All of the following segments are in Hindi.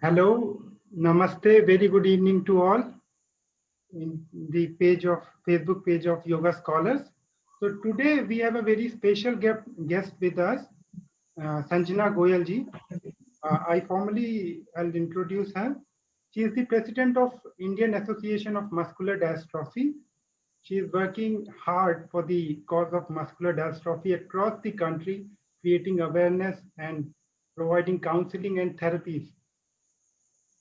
Hello, namaste, very good evening to all in the Facebook page of Yoga Scholars. So today we have a very special guest with us, Sanjana Goyal ji. I formally will introduce her. She is the president of Indian Association of Muscular Dystrophy. She is working hard for the cause of muscular dystrophy across the country, creating awareness and providing counseling and therapies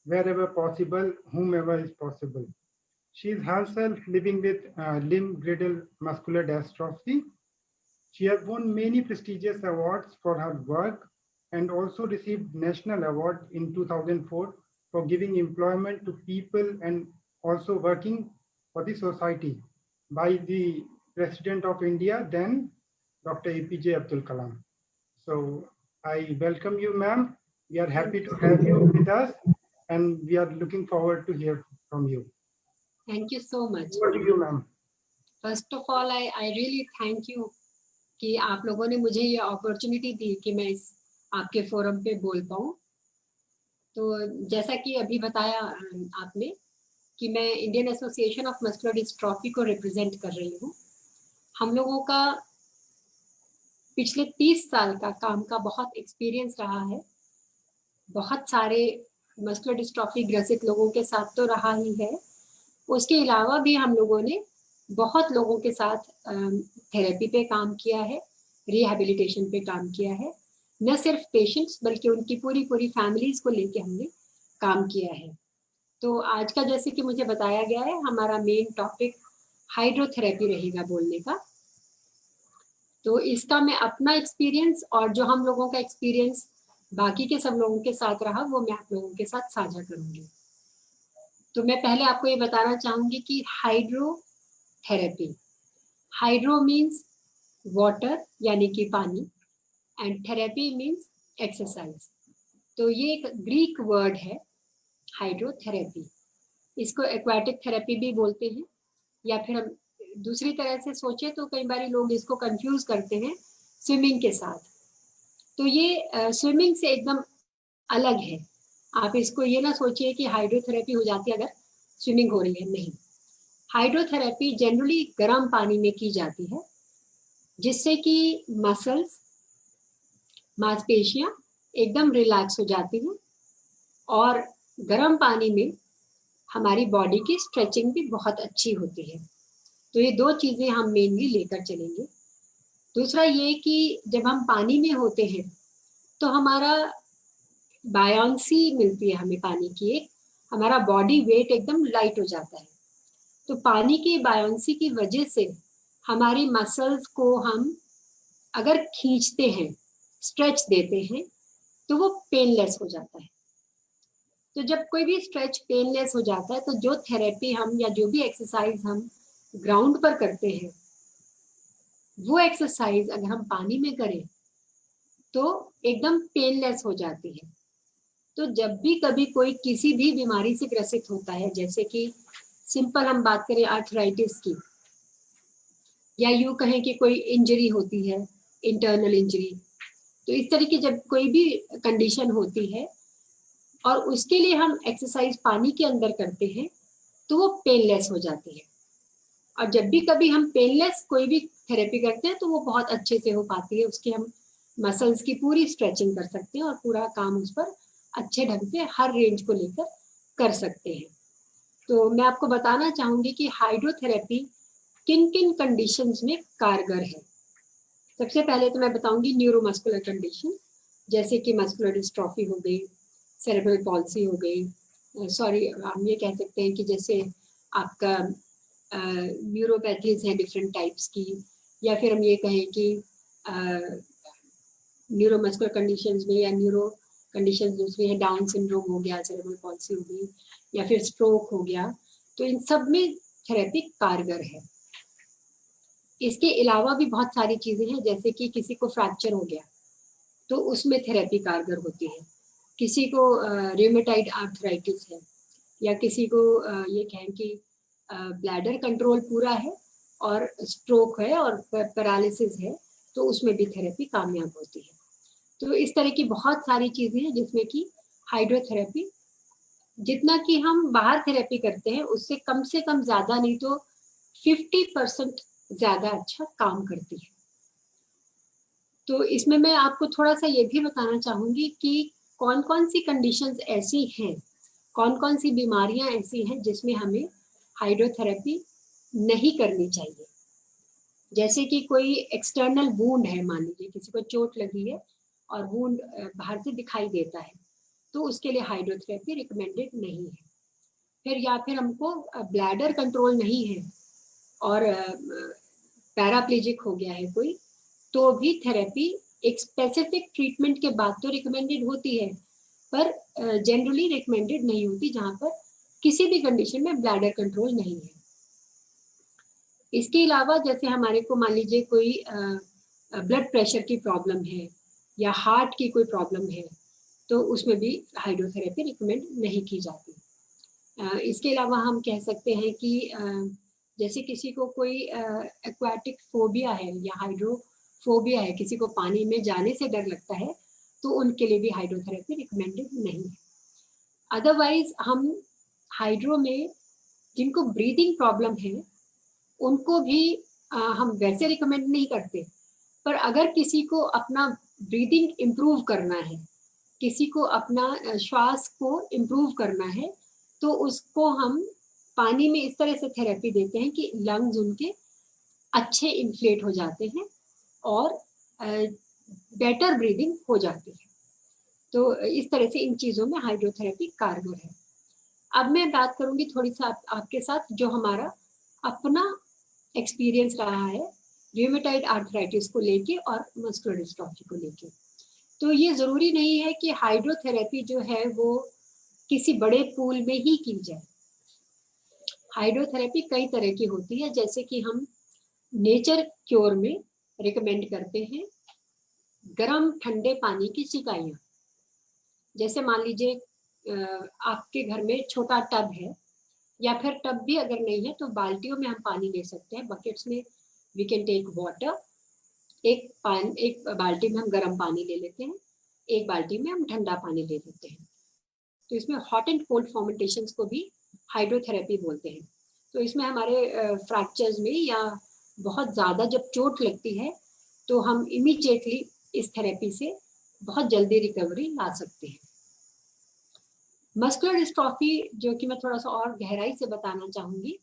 wherever possible, whomever is possible. She is herself living with limb-girdle muscular dystrophy. She has won many prestigious awards for her work and also received national award in 2004 for giving employment to people and also working for the society by the President of India, then Dr. APJ Abdul Kalam. So I welcome you, ma'am. We are happy to have you with us and we are looking forward to hear from you. Thank you so much. Over to you, ma'am. First of all, I really thank you कि आप लोगों ने मुझे ये अपॉर्चुनिटी दी कि मैं इस आपके फोरम पे बोल पाऊँ। तो जैसा कि अभी बताया आपने कि मैं Indian association of muscular dystrophy को रिप्रेजेंट कर रही हूँ। हम लोगों का पिछले 30 साल का काम का बहुत एक्सपीरियंस रहा है। बहुत सारे मस्कुलर डिस्ट्रॉफी ग्रसित लोगों के साथ तो रहा ही है, उसके अलावा भी हम लोगों ने बहुत लोगों के साथ थेरेपी पे काम किया है, रिहैबिलिटेशन पे काम किया है। न सिर्फ पेशेंट्स बल्कि उनकी पूरी फैमिलीज को लेके हमने काम किया है। तो आज का जैसे कि मुझे बताया गया है, हमारा मेन टॉपिक हाइड्रोथेरेपी रहेगा बोलने का। तो इसका मैं अपना एक्सपीरियंस और जो हम लोगों का एक्सपीरियंस बाकी के सब लोगों के साथ रहा वो मैं आप लोगों के साथ साझा करूंगी। तो मैं पहले आपको ये बताना चाहूंगी कि हाइड्रोथेरेपी, हाइड्रो मीन्स वाटर यानी कि पानी एंड थेरेपी मीन्स एक्सरसाइज। तो ये एक ग्रीक वर्ड है हाइड्रोथेरेपी। इसको एक्वाटिक थेरेपी भी बोलते हैं, या फिर हम दूसरी तरह से सोचे तो कई बार लोग इसको कंफ्यूज करते हैं स्विमिंग के साथ। तो ये स्विमिंग से एकदम अलग है। आप इसको ये ना सोचिए कि हाइड्रोथेरेपी हो जाती है अगर स्विमिंग हो रही है, नहीं। हाइड्रोथेरेपी जनरली गर्म पानी में की जाती है, जिससे कि मसल्स, मांसपेशियां एकदम रिलैक्स हो जाती हैं और गर्म पानी में हमारी बॉडी की स्ट्रेचिंग भी बहुत अच्छी होती है। तो ये दो चीजें हम मेनली लेकर चलेंगे। दूसरा ये कि जब हम पानी में होते हैं तो हमारा बायोंसी मिलती है हमें पानी की, एक हमारा बॉडी वेट एकदम लाइट हो जाता है। तो पानी की बायोंसी की वजह से हमारी मसल्स को हम अगर खींचते हैं, स्ट्रेच देते हैं, तो वो पेनलेस हो जाता है। तो जब कोई भी स्ट्रेच पेनलेस हो जाता है तो जो थेरेपी हम या जो भी एक्सरसाइज हम ग्राउंड पर करते हैं, वो एक्सरसाइज अगर हम पानी में करें तो एकदम पेनलेस हो जाती है। तो जब भी कभी कोई किसी भी बीमारी से ग्रसित होता है, जैसे कि सिंपल हम बात करें आर्थराइटिस की, या यूं कहें कि कोई इंजरी होती है, इंटरनल इंजरी, तो इस तरह की जब कोई भी कंडीशन होती है और उसके लिए हम एक्सरसाइज पानी के अंदर करते हैं तो वो पेनलेस हो जाती है। और जब भी कभी हम पेनलेस कोई भी थेरेपी करते हैं तो वो बहुत अच्छे से हो पाती है। उसकी हम मसल्स की पूरी स्ट्रेचिंग कर सकते हैं और पूरा काम उस पर अच्छे ढंग से हर रेंज को लेकर कर सकते हैं। तो मैं आपको बताना चाहूंगी कि हाइड्रोथेरेपी किन किन कंडीशंस में कारगर है। सबसे पहले तो मैं बताऊंगी न्यूरोमस्कुलर कंडीशन, जैसे कि मस्कुलर डिस्ट्रॉफी हो गई, सेरेब्रल पॉल्सी हो गई, सॉरी हम ये कह सकते हैं कि जैसे आपका न्यूरोपैथीज हैं डिफरेंट टाइप्स की, या फिर हम ये कहें कि न्यूरोमस्कुलर कंडीशंस में या न्यूरो कंडीशंस दूसरी है, डाउन सिंड्रोम हो गया, सेरेब्रल पॉल्सी हो गई, या फिर स्ट्रोक हो गया। तो इन सब में थेरेपी कारगर है। इसके अलावा भी बहुत सारी चीजें हैं, जैसे कि किसी को फ्रैक्चर हो गया तो उसमें थेरेपी कारगर होती है। किसी को रियोमेटॉइड आर्थराइटिस है, या किसी को ये कहें कि ब्लैडर कंट्रोल पूरा है और स्ट्रोक है और पैरालिसिस है, तो उसमें भी थेरेपी कामयाब होती है। तो इस तरह की बहुत सारी चीजें हैं जिसमें कि हाइड्रोथेरेपी जितना कि हम बाहर थेरेपी करते हैं उससे कम से कम ज्यादा नहीं तो 50% ज्यादा अच्छा काम करती है। तो इसमें मैं आपको थोड़ा सा ये भी बताना चाहूंगी कि कौन कौन सी कंडीशंस ऐसी हैं, कौन कौन सी बीमारियां ऐसी हैं जिसमें हमें हाइड्रोथेरेपी नहीं करनी चाहिए। जैसे कि कोई एक्सटर्नल वूंड है, मान लीजिए किसी को चोट लगी है और वूंड बाहर से दिखाई देता है, तो उसके लिए हाइड्रोथेरेपी रिकमेंडेड नहीं है। फिर या फिर हमको ब्लैडर कंट्रोल नहीं है और पैराप्लेजिक हो गया है कोई, तो भी थेरेपी एक स्पेसिफिक ट्रीटमेंट के बाद तो रिकमेंडेड होती है, पर जनरली रिकमेंडेड नहीं होती जहां पर किसी भी कंडीशन में ब्लैडर कंट्रोल नहीं है। इसके अलावा जैसे हमारे को मान लीजिए कोई ब्लड प्रेशर की प्रॉब्लम है या हार्ट की कोई प्रॉब्लम है, तो उसमें भी हाइड्रोथेरेपी रिकमेंड नहीं की जाती। इसके अलावा हम कह सकते हैं कि जैसे किसी को कोई एक्वाटिक फोबिया है या हाइड्रोफोबिया है, किसी को पानी में जाने से डर लगता है, तो उनके लिए भी हाइड्रोथेरेपी रिकमेंडेड नहीं है। अदरवाइज हम हाइड्रो में जिनको ब्रीदिंग प्रॉब्लम है उनको भी हम वैसे रिकमेंड नहीं करते, पर अगर किसी को अपना ब्रीदिंग इम्प्रूव करना है, किसी को अपना श्वास को इम्प्रूव करना है, तो उसको हम पानी में इस तरह से थेरेपी देते हैं कि लंग्स उनके अच्छे इन्फ्लेट हो जाते हैं और बेटर ब्रीदिंग हो जाती है। तो इस तरह से इन चीजों में हाइड्रोथेरेपी कारगर है। अब मैं बात करूंगी थोड़ी सा आपके साथ जो हमारा अपना एक्सपीरियंस रहा है रूमेटॉइड आर्थराइटिस को लेके और मस्कुलर डिस्ट्रॉफी को लेके। तो ये जरूरी नहीं है कि हाइड्रोथेरेपी जो है वो किसी बड़े पूल में ही की जाए। हाइड्रोथेरेपी कई तरह की होती है, जैसे कि हम नेचर क्योर में रिकमेंड करते हैं गर्म ठंडे पानी की सिकाइयाँ। जैसे मान लीजिए आपके घर में छोटा टब है, या फिर टब भी अगर नहीं है तो बाल्टियों में हम पानी ले सकते हैं, बकेट्स में वी कैन टेक वाटर। एक बाल्टी में हम गर्म पानी ले लेते हैं, एक बाल्टी में हम ठंडा पानी ले लेते हैं। तो इसमें हॉट एंड कोल्ड फॉर्मेंटेशंस को भी हाइड्रोथेरेपी बोलते हैं। तो इसमें हमारे फ्रैक्चर्स में या बहुत ज़्यादा जब चोट लगती है तो हम इमीडिएटली इस थेरेपी से बहुत जल्दी रिकवरी ला सकते हैं। मस्कुलर डिस्ट्रॉफी, जो कि मैं थोड़ा सा और गहराई से बताना चाहूंगी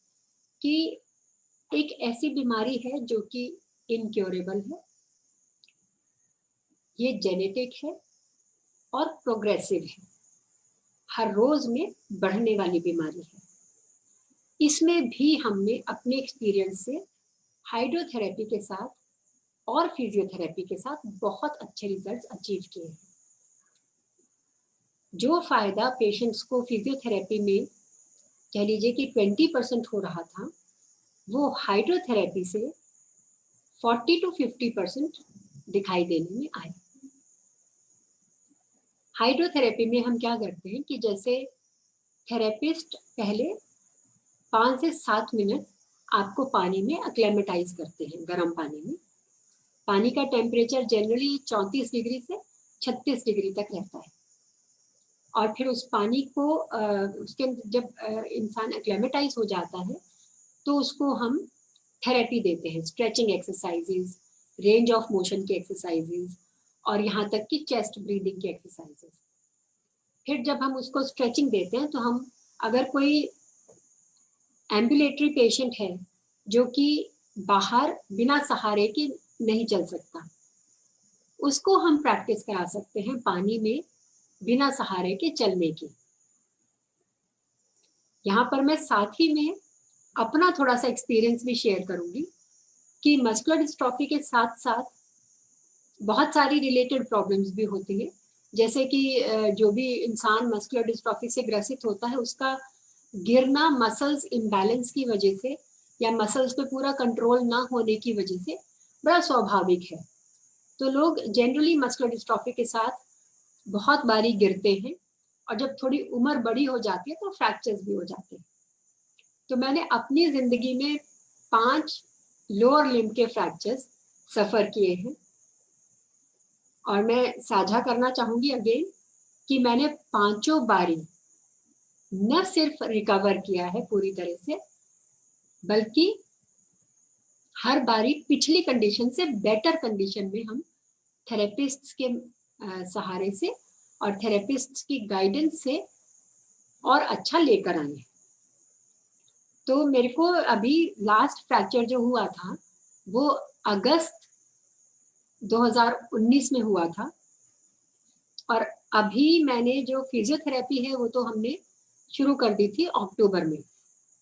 कि एक ऐसी बीमारी है जो कि इनक्योरेबल है, ये जेनेटिक है और प्रोग्रेसिव है, हर रोज में बढ़ने वाली बीमारी है। इसमें भी हमने अपने एक्सपीरियंस से हाइड्रोथेरेपी के साथ और फिजियोथेरेपी के साथ बहुत अच्छे रिजल्ट्स अचीव किए हैं। जो फायदा पेशेंट्स को फिजियोथेरेपी में कह लीजिए कि 20% हो रहा था, वो हाइड्रोथेरेपी से 40 to 50% दिखाई देने में आए। हाइड्रोथेरेपी में हम क्या करते हैं कि जैसे थेरेपिस्ट पहले 5 से 7 मिनट आपको पानी में अक्लेमेटाइज करते हैं, गर्म पानी में। पानी का टेम्परेचर जनरली 34 डिग्री से 36 डिग्री तक रहता है, और फिर उस पानी को उसके जब इंसान एक्लेमेटाइज हो जाता है तो उसको हम थेरेपी देते हैं, stretching exercises, range of motion की एक्सरसाइजेज और यहाँ तक कि चेस्ट ब्रीदिंग की एक्सरसाइजेज। फिर जब हम उसको स्ट्रेचिंग देते हैं तो हम, अगर कोई एम्बुलेटरी पेशेंट है जो कि बाहर बिना सहारे के नहीं चल सकता, उसको हम प्रैक्टिस करा सकते हैं पानी में बिना सहारे के चलने की। यहाँ पर मैं साथ ही में अपना थोड़ा सा एक्सपीरियंस भी शेयर करूंगी कि मस्कुलर डिस्ट्रॉफी के साथ साथ बहुत सारी रिलेटेड प्रॉब्लम्स भी होती है। जैसे कि जो भी इंसान मस्कुलर डिस्ट्रॉफी से ग्रसित होता है उसका गिरना मसल्स इम्बैलेंस की वजह से या मसल्स पे पूरा कंट्रोल ना होने की वजह से बड़ा स्वाभाविक है। तो लोग जनरली मस्कुलर डिस्ट्रॉफी के साथ बहुत बारी गिरते हैं, और जब थोड़ी उम्र बड़ी हो जाती है तो फ्रैक्चर्स भी हो जाते हैं। तो मैंने अपनी जिंदगी में 5 लोअर लिम्ब के फ्रैक्चर्स सफर किए हैं, और मैं साझा करना चाहूंगी अगेन कि मैंने 5 बारी न सिर्फ रिकवर किया है पूरी तरह से, बल्कि हर बारी पिछली कंडीशन से बेटर कंडीशन में हम थेरेपिस्ट्स के सहारे से और थेरेपिस्ट्स की गाइडेंस से और अच्छा लेकर आए हैं। तो मेरे को अभी लास्ट फ्रैक्चर जो हुआ था वो अगस्त 2019 में हुआ था, और अभी मैंने जो फिजियोथेरेपी है वो तो हमने शुरू कर दी थी अक्टूबर में,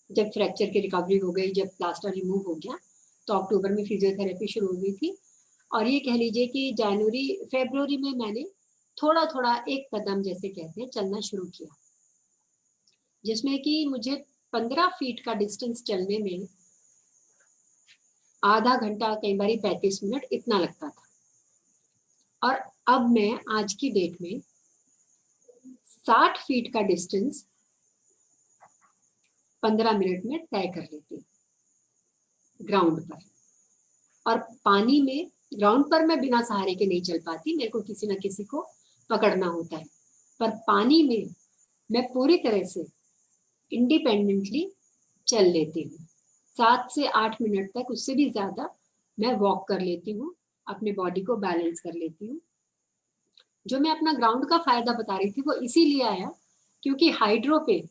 जब फ्रैक्चर की रिकवरी हो गई, जब प्लास्टर रिमूव हो गया, तो अक्टूबर में फिजियोथेरेपी शुरू हो गई थी। और ये कह लीजिए कि जनवरी फरवरी में मैंने थोड़ा थोड़ा एक कदम जैसे कहते हैं चलना शुरू किया, जिसमें कि मुझे 15 फीट का डिस्टेंस चलने में आधा घंटा, कई बार 35 मिनट इतना लगता था। और अब मैं आज की डेट में 60 फीट का डिस्टेंस 15 मिनट में तय कर लेती हूँ ग्राउंड पर। और पानी में, ग्राउंड पर मैं बिना सहारे के नहीं चल पाती, मेरे को किसी ना किसी को पकड़ना होता है, पर पानी में मैं पूरी तरह से इंडिपेंडेंटली चल लेती हूँ। 7 से 8 मिनट तक, उससे भी ज्यादा मैं वॉक कर लेती हूँ, अपने बॉडी को बैलेंस कर लेती हूँ। जो मैं अपना ग्राउंड का फायदा बता रही थी वो इसीलिए आया क्योंकि हाइड्रो पे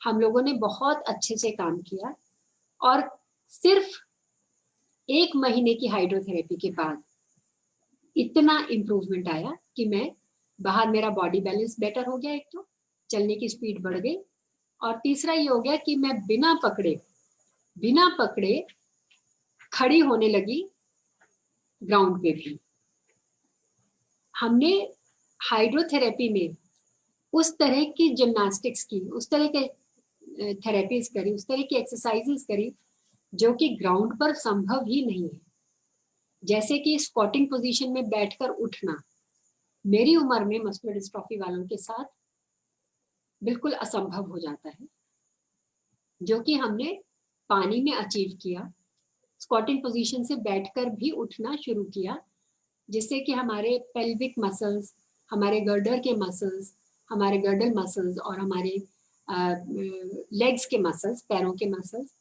हम लोगों ने बहुत अच्छे से काम किया, और सिर्फ 1 महीने की हाइड्रोथेरेपी के बाद इतना इम्प्रूवमेंट आया कि मैं बाहर, मेरा बॉडी बैलेंस बेटर हो गया, एक तो चलने की स्पीड बढ़ गई, और तीसरा ये हो गया कि मैं बिना पकड़े खड़ी होने लगी ग्राउंड पे भी। हमने हाइड्रोथेरेपी में उस तरह की जिम्नास्टिक्स की, उस तरह के थेरेपीज करी, उस तरह की एक्सरसाइजेस करी जो कि ग्राउंड पर संभव ही नहीं है। जैसे कि स्क्वाटिंग पोजीशन में बैठकर उठना मेरी उम्र में मस्कुलर डिस्ट्रॉफी वालों के साथ बिल्कुल असंभव हो जाता है, जो कि हमने पानी में अचीव किया। स्क्वाटिंग पोजीशन से बैठकर भी उठना शुरू किया, जिससे कि हमारे पेल्विक मसल्स, हमारे गर्डर के मसल्स, हमारे गर्डल मसल्स और हमारे लेग्स के मसल्स, पैरों के मसल्स,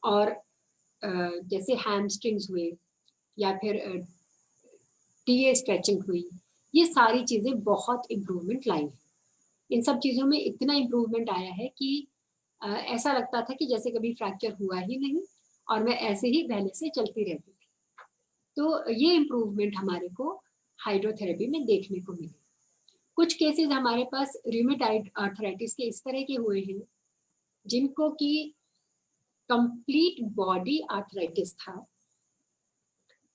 और जैसे हैमस्ट्रिंग्स हुए या फिर टीए स्ट्रेचिंग हुई, ये सारी चीजें बहुत इम्प्रूवमेंट लाई हैं। इन सब चीजों में इतना इम्प्रूवमेंट आया है कि ऐसा लगता था कि जैसे कभी फ्रैक्चर हुआ ही नहीं और मैं ऐसे ही पहले से चलती रहती थी। तो ये इम्प्रूवमेंट हमारे को हाइड्रोथेरेपी में देखने को मिले। कुछ केसेस हमारे पास रूमेटॉइड आर्थराइटिस के इस तरह के हुए हैं जिनको कि कंप्लीट बॉडी आर्थराइटिस था,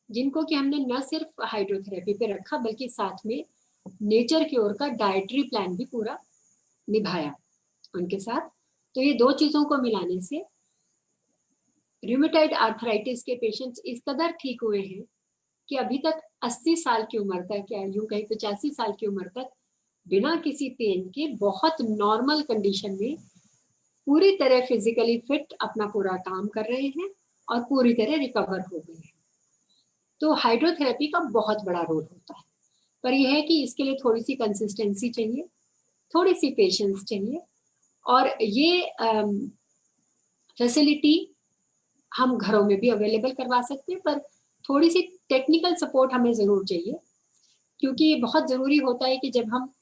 जिनको कि हमने न सिर्फ हाइड्रोथेरेपी पे रखा बल्कि साथ में नेचर की ओर का डाइटरी प्लान भी पूरा निभाया उनके साथ। तो ये दो चीजों को मिलाने से रूमेटॉइड आर्थराइटिस के पेशेंट्स इस कदर ठीक हुए हैं कि अभी तक 80 साल की उम्र तक, या यूं कहीं 85 साल की उम्र तक बिना किसी पेन के बहुत नॉर्मल कंडीशन में पूरी तरह फिजिकली फिट अपना पूरा काम कर रहे हैं और पूरी तरह रिकवर हो गए हैं। तो हाइड्रोथेरेपी का बहुत बड़ा रोल होता है, पर यह है कि इसके लिए थोड़ी सी कंसिस्टेंसी चाहिए, थोड़ी सी पेशेंस चाहिए, और ये फैसिलिटी हम घरों में भी अवेलेबल करवा सकते हैं, पर थोड़ी सी टेक्निकल सपोर्ट हमें जरूर चाहिए, क्योंकि ये बहुत जरूरी होता है कि जब हम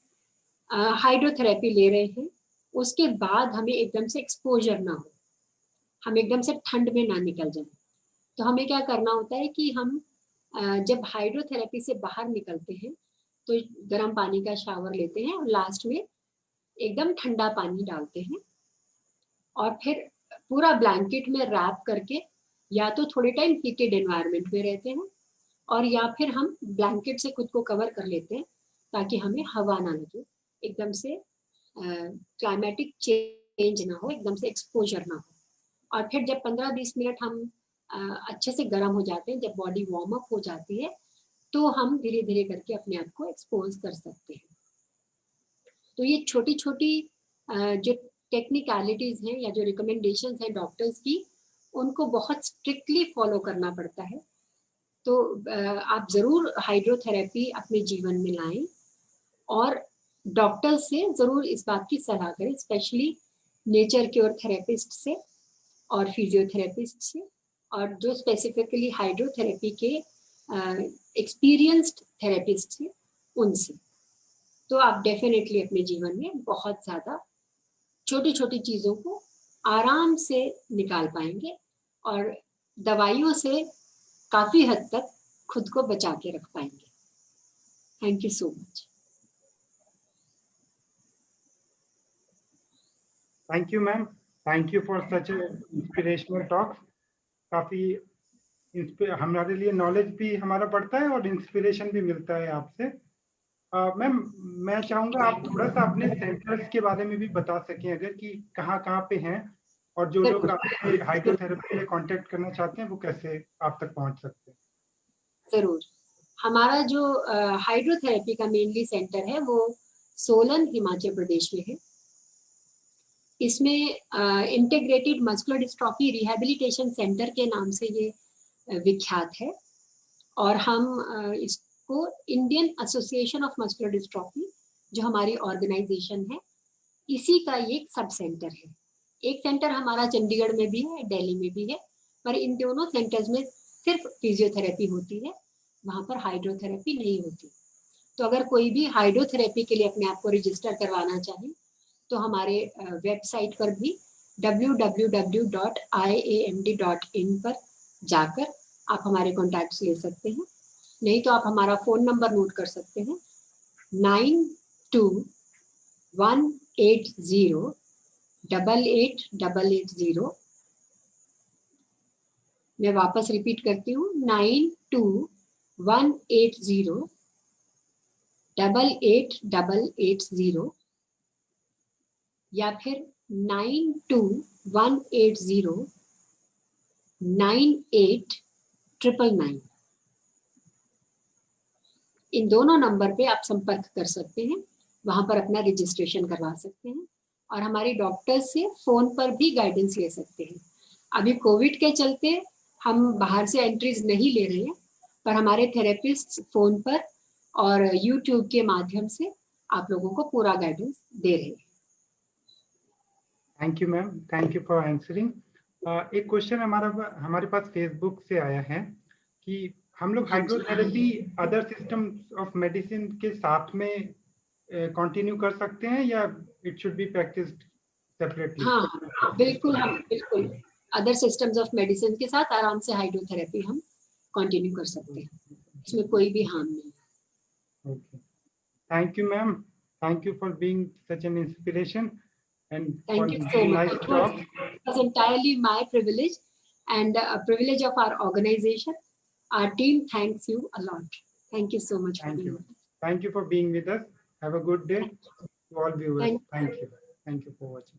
हाइड्रोथेरेपी ले रहे हैं उसके बाद हमें एकदम से एक्सपोजर ना हो, हम एकदम से ठंड में ना निकल जाए। तो हमें क्या करना होता है कि हम जब हाइड्रोथेरेपी से बाहर निकलते हैं तो गर्म पानी का शावर लेते हैं और लास्ट में एकदम ठंडा पानी डालते हैं, और फिर पूरा ब्लैंकेट में रैप करके या तो थोड़े टाइम हीटेड एनवायरनमेंट में रहते हैं, और या फिर हम ब्लैंकेट से खुद को कवर कर लेते हैं ताकि हमें हवा ना लगे, एकदम से क्लाइमेटिक चेंज ना हो, एकदम से एक्सपोजर ना हो। और फिर जब 15-20 मिनट हम अच्छे से गर्म हो जाते हैं, जब बॉडी वार्म अप हो जाती है, तो हम धीरे धीरे करके अपने आप को एक्सपोज कर सकते हैं। तो ये छोटी छोटी जो टेक्निकलिटीज हैं या जो रिकमेंडेशंस हैं डॉक्टर्स की, उनको बहुत स्ट्रिक्टली फॉलो करना पड़ता है। तो आप जरूर हाइड्रोथेरेपी अपने जीवन में लाएं और डॉक्टर से जरूर इस बात की सलाह करें, स्पेशली नेचर क्योर थेरेपिस्ट से और फिजियोथेरेपिस्ट से, और जो स्पेसिफिकली हाइड्रोथेरेपी के एक्सपीरियंस्ड थेरेपिस्ट से, उनसे। तो आप डेफिनेटली अपने जीवन में बहुत ज़्यादा छोटी छोटी चीज़ों को आराम से निकाल पाएंगे और दवाइयों से काफ़ी हद तक खुद को बचा के रख पाएंगे। Thank you so much. Thank you ma'am, thank you for such inspirational talk. काफ़ी हमारे लिए नॉलेज भी हमारा बढ़ता है और इंस्पिरेशन भी मिलता है आपसे। मैम, मैं चाहूँगा आप थोड़ा सा अपने सेंटर्स के बारे में भी बता सकें अगर, कि कहाँ कहाँ पे हैं, और जो लोग आपसे हाइड्रोथेरेपी के लिए कांटेक्ट करना चाहते हैं वो कैसे आप तक पहुँच सकते हैं। ज़रूर। हमारा जो हाइड्रोथेरेपी का मेनली सेंटर है वो सोलन हिमाचल प्रदेश में है। इसमें integrated muscular dystrophy rehabilitation centre के नाम से ये विख्यात है, और हम इसको Indian association of muscular dystrophy, जो हमारी ऑर्गेनाइजेशन है, इसी का ये एक सब सेंटर है। एक सेंटर हमारा चंडीगढ़ में भी है, दिल्ली में भी है, पर इन दोनों सेंटर्स में सिर्फ फिजियोथेरेपी होती है, वहाँ पर हाइड्रोथेरेपी नहीं होती। तो अगर कोई भी हाइड्रोथेरेपी के लिए अपने आप को रजिस्टर करवाना चाहे तो हमारे वेबसाइट पर भी www.iamd.in पर जाकर आप हमारे कॉन्टैक्ट्स ले सकते हैं। नहीं तो आप हमारा फ़ोन नंबर नोट कर सकते हैं, 9218088880। मैं वापस रिपीट करती हूँ, 9218088880, या फिर 9218098999। इन दोनों नंबर पे आप संपर्क कर सकते हैं, वहां पर अपना रजिस्ट्रेशन करवा सकते हैं और हमारे डॉक्टर्स से फोन पर भी गाइडेंस ले सकते हैं। अभी कोविड के चलते हम बाहर से एंट्रीज नहीं ले रहे हैं, पर हमारे थेरेपिस्ट फोन पर और यूट्यूब के माध्यम से आप लोगों को पूरा गाइडेंस दे रहे हैं। Thank you ma'am, thank you for answering. एक क्वेश्चन हमारे पास फेसबुक से आया है कि हम लोग hydrotherapy other systems of medicine के साथ में कंटिन्यू कर सकते हैं, या it should be practised separately? हाँ बिल्कुल, हम बिल्कुल अदर सिस्टम्स ऑफ मेडिसिन के साथ आराम से हाइड्रोथेरेपी हम कंटिन्यू कर सकते हैं, इसमें कोई भी हार्म नहीं। Okay. Thank you, ma'am. Thank you for being such an inspiration and Thank you so much. nice talk. It was entirely my privilege and a privilege of our organization. Our team thanks you a lot. Thank you so much. Thank you. Thank you for being with us. Have a good day to all viewers. Thank you. Thank you for watching.